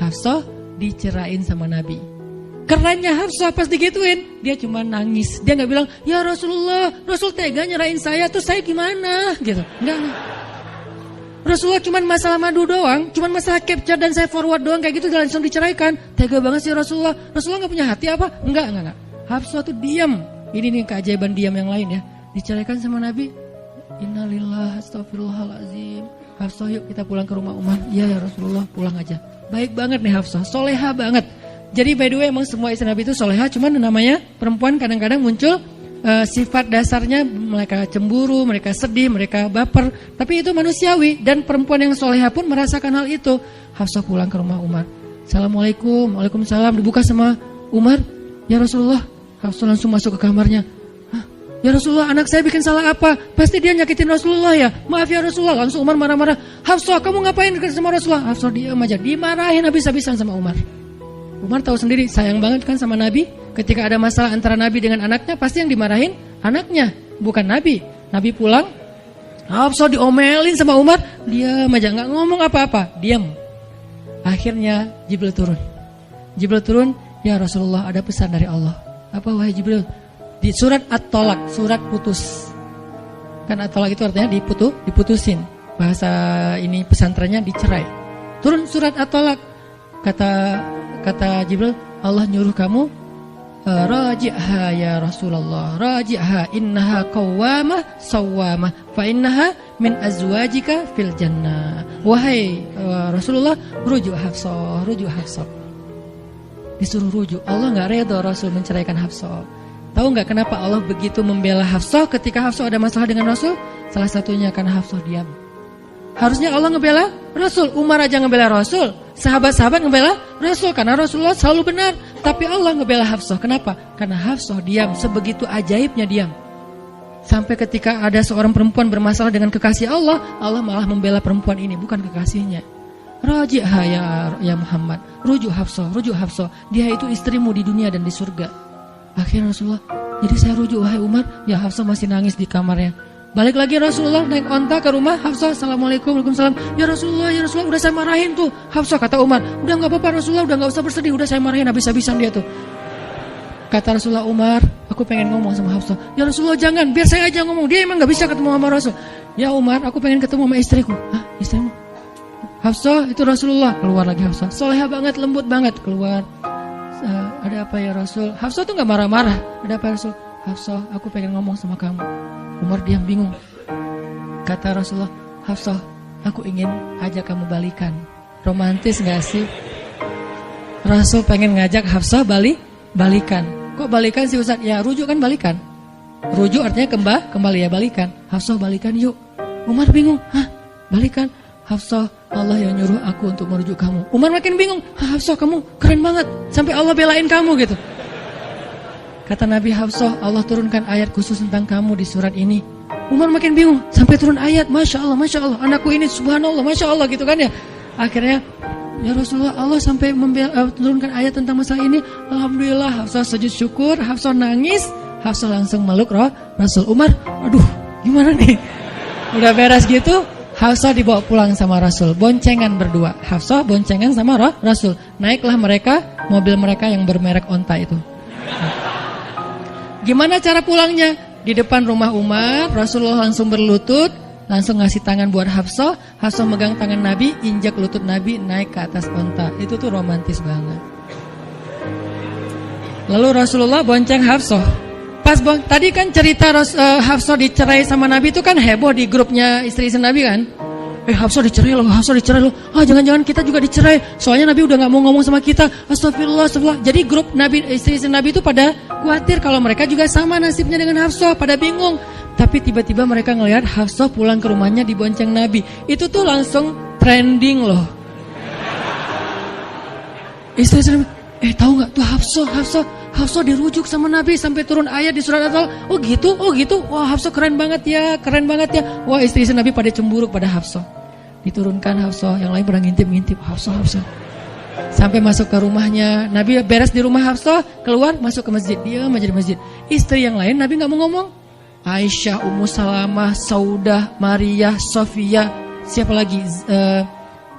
Hafsah dicerain sama Nabi. Kerennya Hafsah pas digituin, dia cuma nangis. Dia gak bilang, ya Rasulullah, Rasul tega nyerahin saya, terus saya gimana? Gitu. Enggak. Rasulullah cuma masalah madu doang, cuma masalah capture dan saya forward doang, kayak gitu langsung diceraikan. Tega banget sih Rasulullah. Rasulullah gak punya hati apa? Enggak. Hafsah tuh diam. Ini nih keajaiban diam yang lain ya. Diceraikan sama Nabi. Innalillah, astagfirullahaladzim. Hafsah yuk kita pulang ke rumah Umar. Iya ya Rasulullah, pulang aja. Baik banget nih Hafsah, soleha banget. Jadi by the way emang semua istri Nabi itu soleha, cuman namanya perempuan kadang-kadang muncul sifat dasarnya mereka cemburu, mereka sedih, mereka baper. Tapi itu manusiawi dan perempuan yang soleha pun merasakan hal itu. Hafsah pulang ke rumah Umar. Assalamualaikum, waalaikumsalam. Dibuka sama Umar, ya Rasulullah. Hafsah langsung masuk ke kamarnya. Ya Rasulullah, anak saya bikin salah apa? Pasti dia nyakitin Rasulullah ya. Maaf ya Rasulullah. Langsung Umar marah-marah. Hafsah, kamu ngapain dekat sama Rasulullah? Hafsah diam aja, dimarahin habis-habisan sama Umar. Umar tahu sendiri, sayang banget kan sama Nabi. Ketika ada masalah antara Nabi dengan anaknya, pasti yang dimarahin anaknya, bukan Nabi. Nabi pulang, Hafsah diomelin sama Umar, diam aja, gak ngomong apa-apa, diam. Akhirnya Jibril turun, ya Rasulullah ada pesan dari Allah. Apa wahai Jibril? Di surat At-Tolak, surat putus. Kan At-Tolak itu artinya diputusin. Bahasa ini pesantrennya dicerai. Turun surat At-Tolak. Kata Jibril, Allah nyuruh kamu raji'ha ya Rasulullah, raji'ha innaha qawwamah sawwamah fa innaha min azwajika fil jannah. Wahai Rasulullah, rujuk Hafsah. Disuruh rujuk. Allah enggak redha Rasul menceraikan Hafsah. Tahu enggak kenapa Allah begitu membela Hafsah ketika Hafsah ada masalah dengan Rasul? Salah satunya karena Hafsah diam. Harusnya Allah ngebela Rasul, Umar aja ngebela Rasul, sahabat-sahabat ngebela Rasul karena Rasulullah selalu benar. Tapi Allah ngebela Hafsah, kenapa? Karena Hafsah diam, sebegitu ajaibnya diam. Sampai ketika ada seorang perempuan bermasalah dengan kekasih Allah, Allah malah membela perempuan ini, bukan kekasihnya. Raji'ha ya Muhammad, rujuk Hafsah, dia itu istrimu di dunia dan di surga. Akhirnya Rasulullah, jadi saya rujuk wahai Umar, ya Hafsah masih nangis di kamarnya. Balik lagi Rasulullah naik onta ke rumah Hafsah. Assalamualaikum, waalaikumsalam. Ya Rasulullah, udah saya marahin tuh. Hafsah kata Umar, udah gak apa-apa Rasulullah, udah gak usah bersedih, udah saya marahin habis-habisan dia tuh. Kata Rasulullah, Umar, aku pengen ngomong sama Hafsah. Ya Rasulullah jangan, biar saya aja ngomong. Dia emang gak bisa ketemu sama Rasul. Ya Umar, aku pengen ketemu sama istriku. Hah, istrimu? Hafsah, itu Rasulullah. Keluar lagi Hafsah, soleha banget, lembut banget. Keluar, ada apa ya Rasul? Hafsah tuh gak marah-marah. Ada apa ya Rasul? Hafsah, aku pengen ngomong sama kamu. Umar diam bingung. Kata Rasulullah, Hafsah, aku ingin ajak kamu balikan. Romantis gak sih? Rasul pengen ngajak Hafsah balikan. Kok balikan sih Ustaz? Ya rujuk kan balikan. Rujuk artinya kembali ya balikan. Hafsah balikan yuk. Umar bingung. Hah? Balikan? Hafsah, Allah yang nyuruh aku untuk merujuk kamu. Umar makin bingung. Hafsah, kamu keren banget. Sampai Allah belain kamu gitu. Kata Nabi, Hafsah, Allah turunkan ayat khusus tentang kamu di surat ini. Umar makin bingung, sampai turun ayat, Masya Allah, anakku ini subhanallah, Masya Allah gitu kan ya. Akhirnya, ya Rasulullah, Allah sampai turunkan ayat tentang masalah ini. Alhamdulillah, Hafsah sujud syukur, Hafsah nangis, Hafsah langsung meluk Rasul. Umar, aduh gimana nih? Udah beres gitu, Hafsah dibawa pulang sama Rasul, boncengan berdua. Hafsah boncengan sama Rasul. Naiklah mereka, mobil mereka yang bermerek onta itu. Gimana cara pulangnya? Di depan rumah Umar, Rasulullah langsung berlutut, langsung ngasih tangan buat Hafsah. Hafsah megang tangan Nabi, injak lutut Nabi, naik ke atas onta. Itu tuh romantis banget. Lalu Rasulullah bonceng Hafsah. Tadi kan cerita Hafsah dicerai sama Nabi itu kan heboh di grupnya istri-istri Nabi kan. Hafsah dicerai loh. Jangan-jangan kita juga dicerai. Soalnya Nabi udah gak mau ngomong sama kita. Astagfirullah. Jadi grup Nabi, istri-istri Nabi itu pada khawatir kalau mereka juga sama nasibnya dengan Hafsah. Pada bingung. Tapi tiba-tiba mereka ngelihat Hafsah pulang ke rumahnya dibonceng Nabi. Itu tuh langsung trending loh. Istri-istri Nabi, tahu gak tuh Hafsah dirujuk sama Nabi sampai turun ayat di surat At-Talaq. Oh gitu. Wah Hafsah keren banget ya. Wah istri-istri Nabi pada cemburu pada Hafsah. Diturunkan Hafsah, yang lain pada ngintip Hafsah. Sampai masuk ke rumahnya. Nabi beres di rumah Hafsah, keluar masuk ke masjid. Dia aja di masjid. Istri yang lain Nabi gak mau ngomong. Aisyah, Ummu Salamah, Saudah, Maria, Sofia, siapa lagi?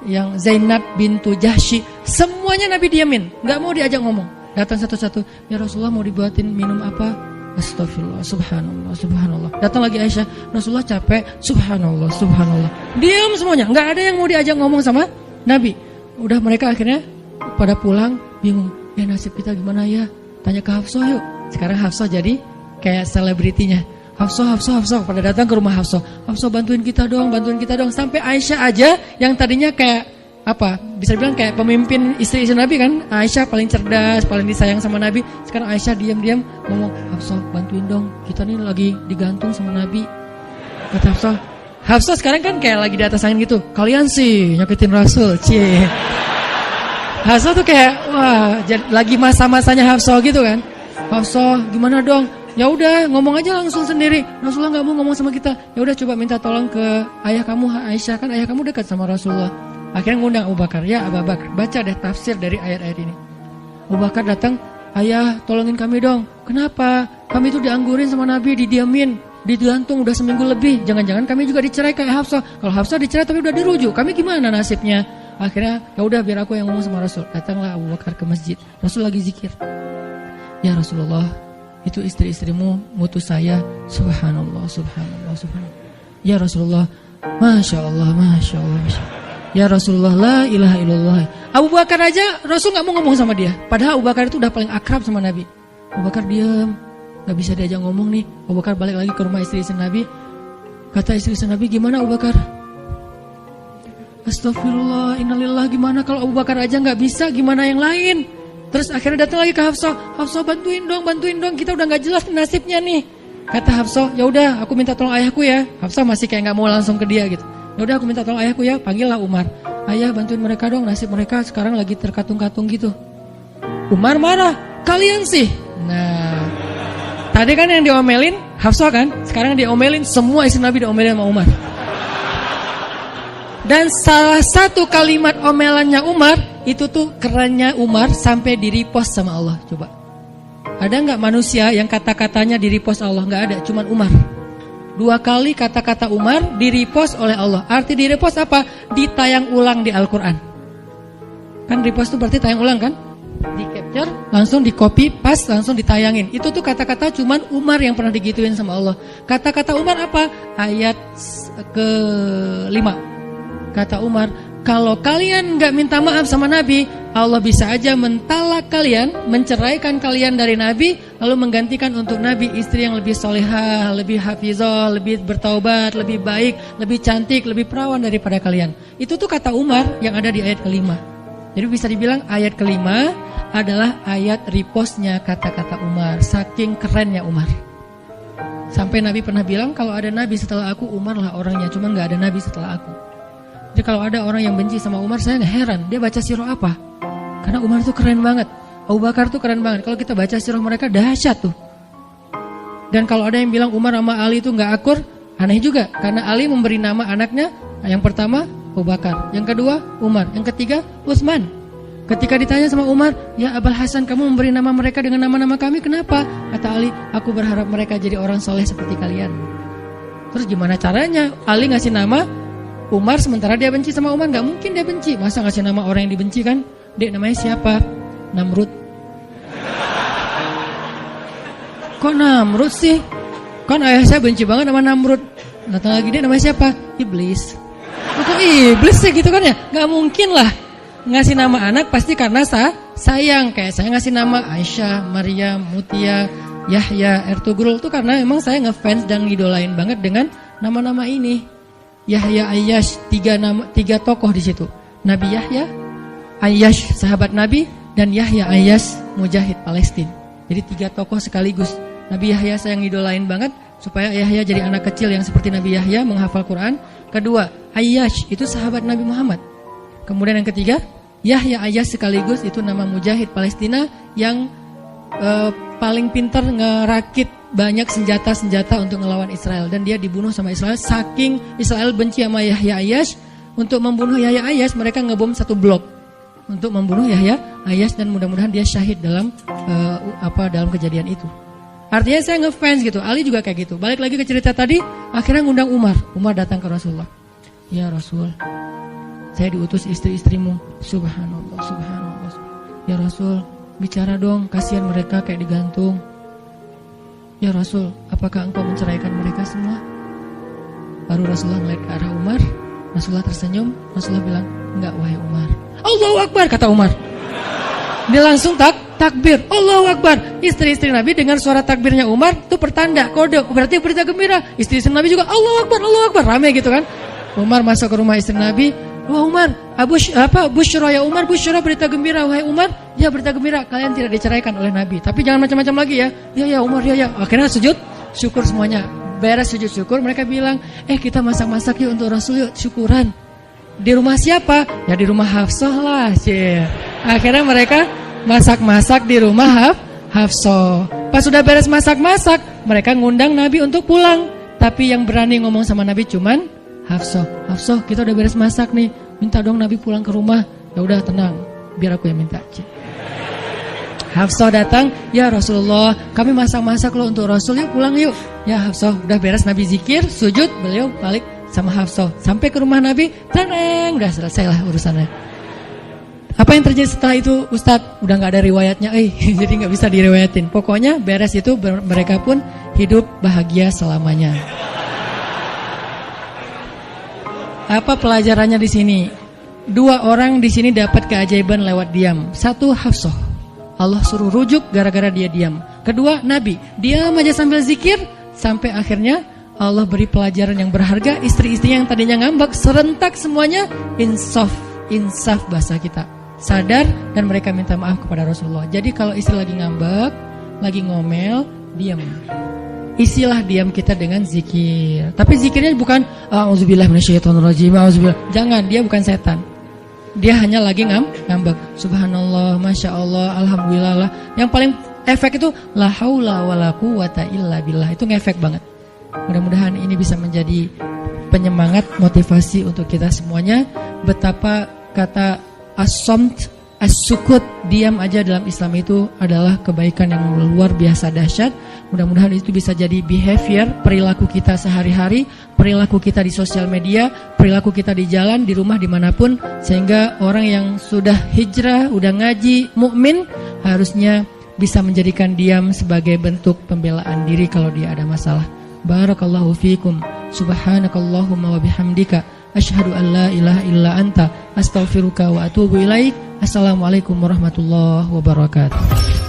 yang Zainab bintu Jahsy, semuanya Nabi diamin, nggak mau diajak ngomong. Datang satu-satu, ya Rasulullah mau dibuatin minum apa? Astagfirullah, subhanallah, subhanallah. Datang lagi Aisyah, Rasulullah capek, subhanallah, subhanallah. Diam semuanya, nggak ada yang mau diajak ngomong sama Nabi. Udah mereka akhirnya pada pulang, bingung, ya nasib kita gimana ya? Tanya ke Hafsah yuk. Sekarang Hafsah jadi kayak selebritinya. Hafsah, pada datang ke rumah Hafsah. Hafsah bantuin kita dong. Sampai Aisyah aja yang tadinya kayak apa? Bisa dibilang kayak pemimpin istri-istri Nabi kan. Aisyah paling cerdas, paling disayang sama Nabi. Sekarang Aisyah diam-diam ngomong, Hafsah bantuin dong. Kita nih lagi digantung sama Nabi. Kata Hafsah sekarang kan kayak lagi di atas angin gitu. Kalian sih nyakitin Rasul, cie. Hafsah tuh kayak wah, lagi masa-masanya Hafsah gitu kan. Hafsah, gimana dong? Ya udah, ngomong aja langsung sendiri. Rasulullah nggak mau ngomong sama kita. Ya udah, coba minta tolong ke ayah kamu, Aisyah, kan ayah kamu dekat sama Rasulullah. Akhirnya ngundang Abu Bakar. Ya Abu Bakar, baca deh tafsir dari ayat-ayat ini. Abu Bakar datang, ayah tolongin kami dong. Kenapa? Kami tuh dianggurin sama Nabi, didiamin, digantung udah seminggu lebih. Jangan-jangan kami juga dicerai kayak Hafsah. Kalau Hafsah dicerai tapi udah dirujuk, kami gimana nasibnya? Akhirnya ya udah biar aku yang ngomong sama Rasul. Datanglah Abu Bakar ke masjid. Rasul lagi zikir. Ya Rasulullah, itu istri-istrimu mutus saya. Subhanallah, subhanallah, subhanallah. Ya Rasulullah, Masya Allah, Masya Allah, Masya Allah. Ya Rasulullah, la ilaha illallah. Abu Bakar aja Rasul gak mau ngomong sama dia. Padahal Abu Bakar itu udah paling akrab sama Nabi. Abu Bakar diam, gak bisa diajak ngomong nih. Abu Bakar balik lagi ke rumah istri-istri Nabi. Kata istri-istri Nabi, gimana Abu Bakar? Astagfirullah, innalillah. Gimana kalau Abu Bakar aja gak bisa, gimana yang lain? Terus akhirnya datang lagi ke Hafsah. Hafsah bantuin dong, kita udah nggak jelas nasibnya nih. Kata Hafsah, ya udah aku minta tolong ayahku ya. Hafsah masih kayak nggak mau langsung ke dia gitu. Ya udah aku minta tolong ayahku ya, panggillah Umar. Ayah bantuin mereka dong, nasib mereka sekarang lagi terkatung-katung gitu. Umar marah, kalian sih. Nah, tadi kan yang diomelin Hafsah kan, sekarang diomelin semua istri Nabi, diomelin sama Umar. Dan salah satu kalimat omelannya Umar, itu tuh kerennya Umar sampai di-repost sama Allah. Coba, ada gak manusia yang kata-katanya di-repost Allah? Gak ada, cuman Umar. 2 kali kata-kata Umar di-repost oleh Allah. Arti di-repost apa? Ditayang ulang di Al-Quran. Kan repost itu berarti tayang ulang kan? Di-capture, langsung di-copy, pas, langsung ditayangin. Itu tuh kata-kata cuman Umar yang pernah digituin sama Allah. Kata-kata Umar apa? Ayat ke-5. Kata Umar, kalau kalian gak minta maaf sama Nabi, Allah bisa aja mentalak kalian, menceraikan kalian dari Nabi, lalu menggantikan untuk Nabi istri yang lebih solehah, lebih hafizah, lebih bertaubat, lebih baik, lebih cantik, lebih perawan daripada kalian. Itu tuh kata Umar yang ada di ayat ke-5. Jadi bisa dibilang ayat ke-5 adalah ayat repostnya kata-kata Umar. Saking kerennya Umar. Sampai Nabi pernah bilang, kalau ada Nabi setelah aku, Umar lah orangnya, cuma gak ada Nabi setelah aku. Jadi kalau ada orang yang benci sama Umar, saya gak heran. Dia baca sirah apa? Karena Umar tuh keren banget. Abu Bakar tuh keren banget. Kalau kita baca sirah mereka dahsyat tuh. Dan kalau ada yang bilang Umar sama Ali itu gak akur, aneh juga. Karena Ali memberi nama anaknya, yang pertama Abu Bakar, yang kedua Umar, yang ketiga Utsman. Ketika ditanya sama Umar, ya Abul Hasan, kamu memberi nama mereka dengan nama-nama kami, kenapa? Kata Ali, aku berharap mereka jadi orang soleh seperti kalian. Terus gimana caranya Ali ngasih nama Umar sementara dia benci sama Umar? Gak mungkin dia benci. Masa ngasih nama orang yang dibenci kan? Dek, namanya siapa? Namrud. Kok Namrud sih? Kan ayah saya benci banget sama Namrud. Datang lagi, dek, namanya siapa? Iblis. Kok iblis sih gitu kan ya? Gak mungkin lah. Ngasih nama anak pasti karena sayang. Kayak saya ngasih nama Aisyah, Maryam, Mutia, Yahya, Ertugrul. Itu karena memang saya ngefans dan ngidolain banget dengan nama-nama ini. Yahya, Ayyash, 3 tokoh di situ. Nabi Yahya, Ayyash sahabat Nabi, dan Yahya Ayyash mujahid Palestina. Jadi 3 tokoh sekaligus. Nabi Yahya saya ngidolain banget supaya Yahya jadi anak kecil yang seperti Nabi Yahya menghafal Quran. Kedua, Ayyash itu sahabat Nabi Muhammad. Kemudian yang ketiga, Yahya Ayyash sekaligus itu nama mujahid Palestina yang paling pintar ngerakit banyak senjata-senjata untuk ngelawan Israel. Dan dia dibunuh sama Israel. Saking Israel benci sama Yahya Ayyash, untuk membunuh Yahya Ayyash mereka ngebom 1 blok untuk membunuh Yahya Ayyash, dan mudah-mudahan dia syahid dalam dalam kejadian itu. Artinya saya ngefans gitu. Ali juga kayak gitu. Balik lagi ke cerita tadi, akhirnya ngundang Umar. Umar datang ke Rasulullah. Ya Rasul, saya diutus istri-istrimu. Subhanallah, subhanallah. Ya Rasul, bicara dong, kasihan mereka kayak digantung. Ya Rasul, apakah engkau menceraikan mereka semua? Baru Rasulullah melihat ke arah Umar. Rasulullah tersenyum. Rasulullah bilang, enggak wahai Umar. Allahu Akbar, kata Umar. Dia langsung takbir. Allahu Akbar. Istri-istri Nabi dengar suara takbirnya Umar, itu pertanda, kode, berarti berita gembira. Istri-istri Nabi juga Allahu Akbar, Allahu Akbar, ramai gitu kan. Umar masuk ke rumah istri Nabi. Wah Umar, busyra ya Umar, busyra, berita gembira wahai Umar. Ya berita gembira, kalian tidak diceraikan oleh Nabi. Tapi jangan macam-macam lagi ya. Ya Umar, ya. Akhirnya sujud syukur semuanya. Beres sujud syukur, mereka bilang, kita masak-masak yuk untuk Rasul yuk, syukuran. Di rumah siapa? Ya di rumah Hafsah lah. Akhirnya mereka masak-masak di rumah Hafsah. Pas sudah beres masak-masak, mereka ngundang Nabi untuk pulang. Tapi yang berani ngomong sama Nabi cuman Hafsah, kita udah beres masak nih, minta dong Nabi pulang ke rumah. Ya udah tenang, biar aku yang minta. Hafsah datang, ya Rasulullah, kami masak-masak loh untuk Rasul, yuk pulang yuk. Ya Hafsah, udah beres Nabi zikir, sujud, beliau balik sama Hafsah. Sampai ke rumah Nabi, tenang, udah selesai lah urusannya. Apa yang terjadi setelah itu Ustadz? Udah gak ada riwayatnya, jadi gak bisa diriwayatin. Pokoknya beres itu mereka pun hidup bahagia selamanya. Apa pelajarannya di sini? 2 orang di sini dapat keajaiban lewat diam. 1 Hafsah, Allah suruh rujuk gara-gara dia diam. 2 Nabi, diam aja sambil zikir, sampai akhirnya Allah beri pelajaran yang berharga. Istri-istri yang tadinya ngambek serentak semuanya insaf bahasa kita, sadar dan mereka minta maaf kepada Rasulullah. Jadi kalau istri lagi ngambek, lagi ngomel, diam. Isilah diam kita dengan zikir. Tapi zikirnya bukan auzubillahi minasyaitonirrajim, auzubillah. Jangan, dia bukan setan. Dia hanya lagi ngambek. Subhanallah, masya Allah, alhamdulillah. Yang paling efek itu la haula wala quwata illa billah. Itu ngefek banget. Mudah-mudahan ini bisa menjadi penyemangat, motivasi untuk kita semuanya. Betapa kata as-samt, as-sukut, diam aja dalam Islam itu adalah kebaikan yang luar biasa dahsyat. Mudah-mudahan itu bisa jadi behavior, perilaku kita sehari-hari, perilaku kita di sosial media, perilaku kita di jalan, di rumah, dimanapun. Sehingga orang yang sudah hijrah, udah ngaji, mukmin, harusnya bisa menjadikan diam sebagai bentuk pembelaan diri kalau dia ada masalah. Barakallahu fiikum. Subhanakallahumma wa bihamdika asyhadu an la ilaha illa anta astaghfiruka wa atubu ilaik. Assalamualaikum warahmatullahi wabarakatuh.